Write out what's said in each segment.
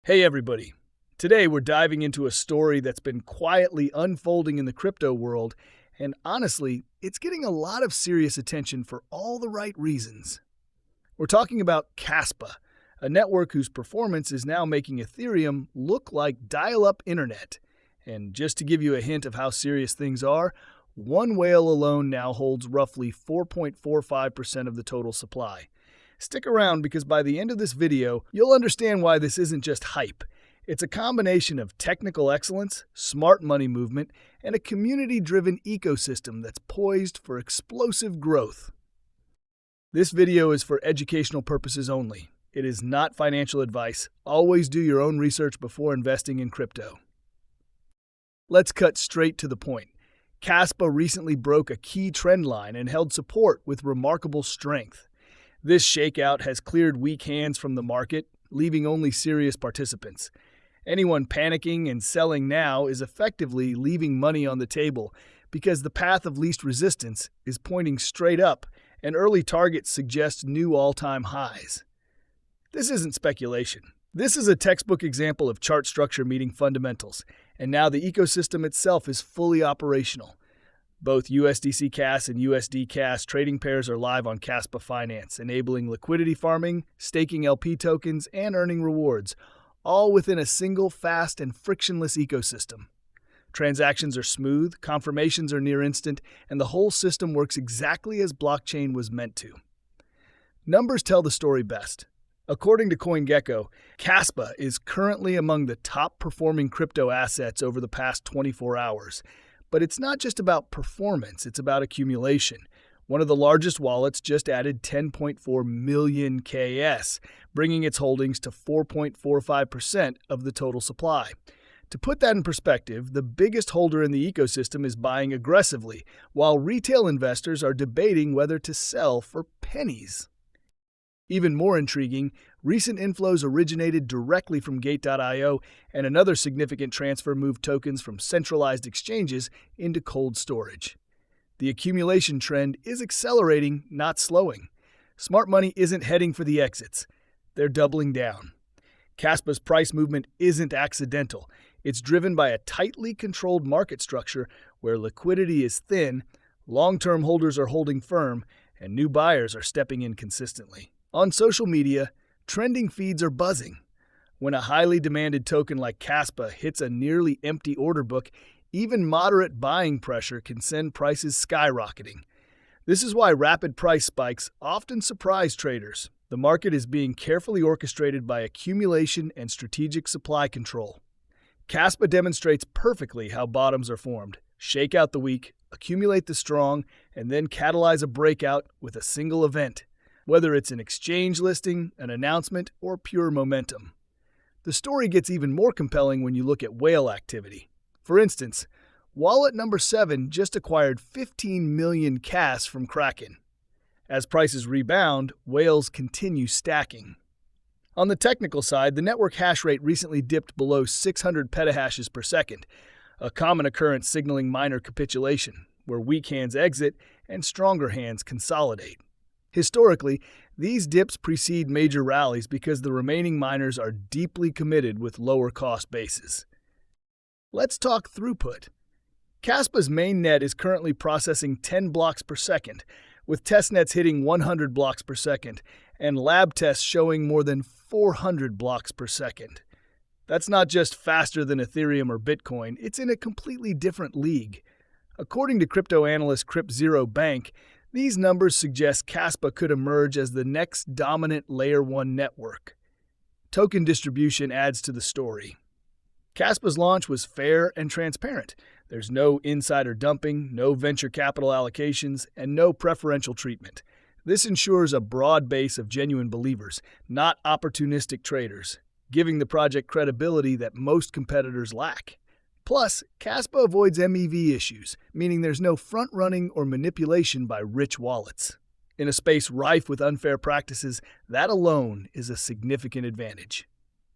Hey everybody. Today we're diving into a story that's been quietly unfolding in the crypto world, and honestly, it's getting a lot of serious attention for all the right reasons. We're talking about KASPA, a network whose performance is now making Ethereum look like dial-up internet. And just to give you a hint of how serious things are, one whale alone now holds roughly 4.45% of the total supply. Stick around because by the end of this video, you'll understand why this isn't just hype. It's a combination of technical excellence, smart money movement, and a community-driven ecosystem that's poised for explosive growth. This video is for educational purposes only. It is not financial advice. Always do your own research before investing in crypto. Let's cut straight to the point. KASPA recently broke a key trend line and held support with remarkable strength. This shakeout has cleared weak hands from the market, leaving only serious participants. Anyone panicking and selling now is effectively leaving money on the table because the path of least resistance is pointing straight up and early targets suggest new all-time highs. This isn't speculation. This is a textbook example of chart structure meeting fundamentals, and now the ecosystem itself is fully operational. Both USDC-KAS and USD-KAS trading pairs are live on KASPA Finance, enabling liquidity farming, staking LP tokens, and earning rewards, all within a single, fast, and frictionless ecosystem. Transactions are smooth, confirmations are near instant, and the whole system works exactly as blockchain was meant to. Numbers tell the story best. According to CoinGecko, KASPA is currently among the top-performing crypto assets over the past 24 hours. But it's not just about performance, it's about accumulation. One of the largest wallets just added 10.4 million KAS, bringing its holdings to 4.45% of the total supply. To put that in perspective, the biggest holder in the ecosystem is buying aggressively, while retail investors are debating whether to sell for pennies. Even more intriguing, recent inflows originated directly from Gate.io, and another significant transfer moved tokens from centralized exchanges into cold storage. The accumulation trend is accelerating, not slowing. Smart money isn't heading for the exits. They're doubling down. KASPA's price movement isn't accidental. It's driven by a tightly controlled market structure where liquidity is thin, long-term holders are holding firm, and new buyers are stepping in consistently. On social media, trending feeds are buzzing. When a highly demanded token like KASPA hits a nearly empty order book, even moderate buying pressure can send prices skyrocketing. This is why rapid price spikes often surprise traders. The market is being carefully orchestrated by accumulation and strategic supply control. KASPA demonstrates perfectly how bottoms are formed. Shake out the weak, accumulate the strong, and then catalyze a breakout with a single event. Whether it's an exchange listing, an announcement, or pure momentum. The story gets even more compelling when you look at whale activity. For instance, wallet number 7 just acquired 15 million KAS from Kraken. As prices rebound, whales continue stacking. On the technical side, the network hash rate recently dipped below 600 petahashes per second, a common occurrence signaling minor capitulation, where weak hands exit and stronger hands consolidate. Historically, these dips precede major rallies because the remaining miners are deeply committed with lower cost bases. Let's talk throughput. KASPA's mainnet is currently processing 10 blocks per second, with testnets hitting 100 blocks per second, and lab tests showing more than 400 blocks per second. That's not just faster than Ethereum or Bitcoin, it's in a completely different league. According to crypto analyst Crypt0 Bank, these numbers suggest KASPA could emerge as the next dominant Layer 1 network. Token distribution adds to the story. KASPA's launch was fair and transparent. There's no insider dumping, no venture capital allocations, and no preferential treatment. This ensures a broad base of genuine believers, not opportunistic traders, giving the project credibility that most competitors lack. Plus, KASPA avoids MEV issues, meaning there's no front-running or manipulation by rich wallets. In a space rife with unfair practices, that alone is a significant advantage.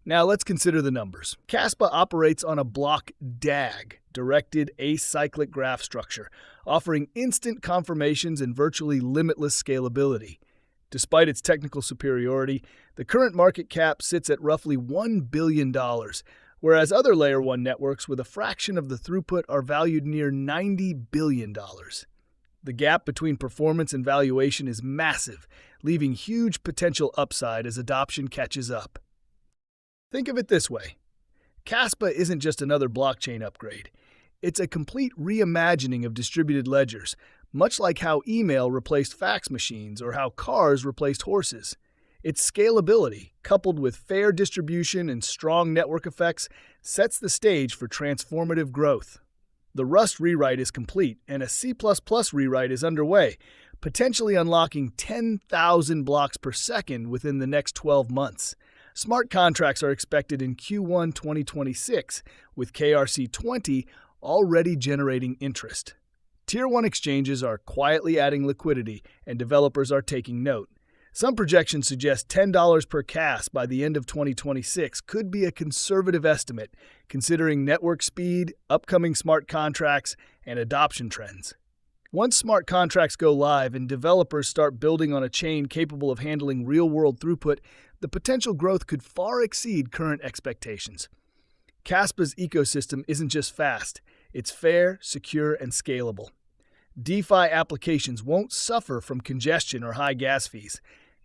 Now let's consider the numbers. KASPA operates on a block DAG, directed acyclic graph structure, offering instant confirmations and virtually limitless scalability. Despite its technical superiority, the current market cap sits at roughly $1 billion, whereas other Layer 1 networks with a fraction of the throughput are valued near $90 billion. The gap between performance and valuation is massive, leaving huge potential upside as adoption catches up. Think of it this way. KASPA isn't just another blockchain upgrade. It's a complete reimagining of distributed ledgers, much like how email replaced fax machines or how cars replaced horses. Its scalability, coupled with fair distribution and strong network effects, sets the stage for transformative growth. The Rust rewrite is complete, and a C++ rewrite is underway, potentially unlocking 10,000 blocks per second within the next 12 months. Smart contracts are expected in Q1 2026, with KRC20 already generating interest. Tier 1 exchanges are quietly adding liquidity, and developers are taking note. Some projections suggest $10 per KAS by the end of 2026 could be a conservative estimate, considering network speed, upcoming smart contracts, and adoption trends. Once smart contracts go live and developers start building on a chain capable of handling real-world throughput, the potential growth could far exceed current expectations. KASPA's ecosystem isn't just fast, it's fair, secure, and scalable. DeFi applications won't suffer from congestion or high gas fees.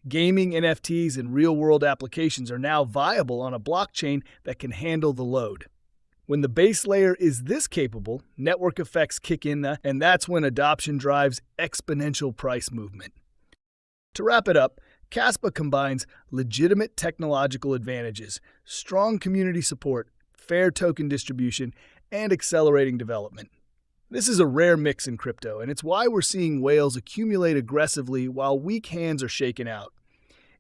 Gaming, NFTs, and real-world applications are now viable on a blockchain that can handle the load. When the base layer is this capable, network effects kick in, and that's when adoption drives exponential price movement. To wrap it up, KASPA combines legitimate technological advantages, strong community support, fair token distribution, and accelerating development. This is a rare mix in crypto, and it's why we're seeing whales accumulate aggressively while weak hands are shaken out.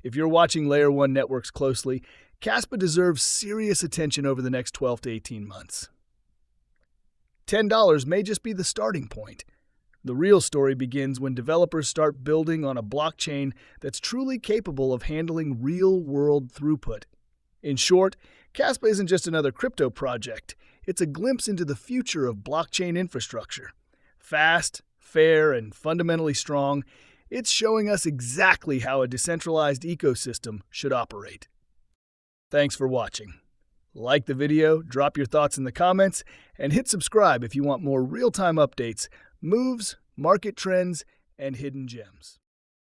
If you're watching Layer 1 networks closely, KASPA deserves serious attention over the next 12 to 18 months. $10 may just be the starting point. The real story begins when developers start building on a blockchain that's truly capable of handling real-world throughput. In short, KASPA isn't just another crypto project. It's a glimpse into the future of blockchain infrastructure. Fast, fair, and fundamentally strong, it's showing us exactly how a decentralized ecosystem should operate. Thanks for watching. Like the video, drop your thoughts in the comments, and hit subscribe if you want more real-time updates, moves, market trends, and hidden gems.